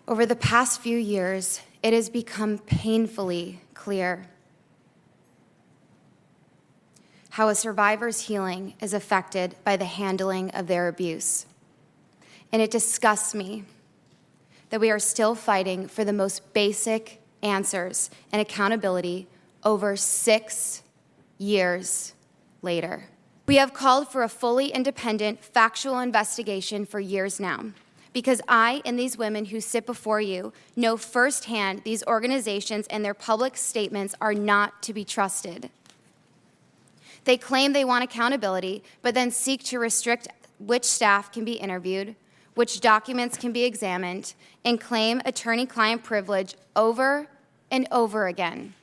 Over the past few years, it has become painfully clear how a survivor's healing is affected by the handling of their abuse. And it disgusts me that we are still fighting for the most basic answers and accountability over 6 years later. We have called for a fully independent, factual investigation for years now, because I and these women who sit before you know firsthand these organizations and their public statements are not to be trusted. They claim they want accountability, but then seek to restrict which staff can be interviewed, which documents can be examined, and claim attorney-client privilege over and over again.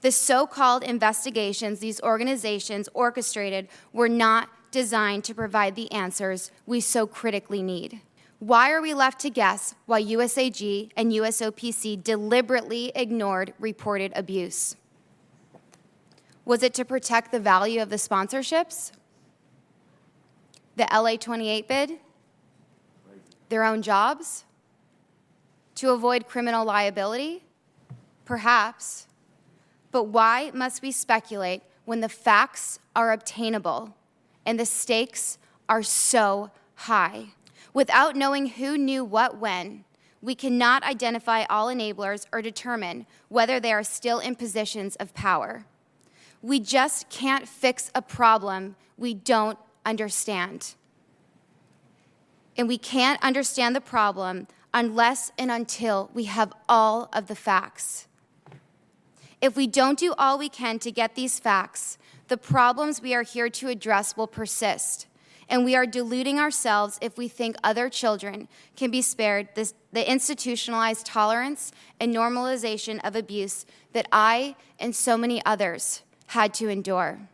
The so-called investigations these organizations orchestrated were not designed to provide the answers we so critically need. Why are we left to guess why USAG and USOPC deliberately ignored reported abuse? Was it to protect the value of the sponsorships? The LA 28 bid? Their own jobs? To avoid criminal liability? Perhaps. But why must we speculate when the facts are obtainable and the stakes are so high? Without knowing who knew what when, we cannot identify all enablers or determine whether they are still in positions of power. We just can't fix a problem we don't understand. And we can't understand the problem unless and until we have all of the facts. If we don't do all we can to get these facts, the problems we are here to address will persist. And we are deluding ourselves if we think other children can be spared the institutionalized tolerance and normalization of abuse that I and so many others had to endure.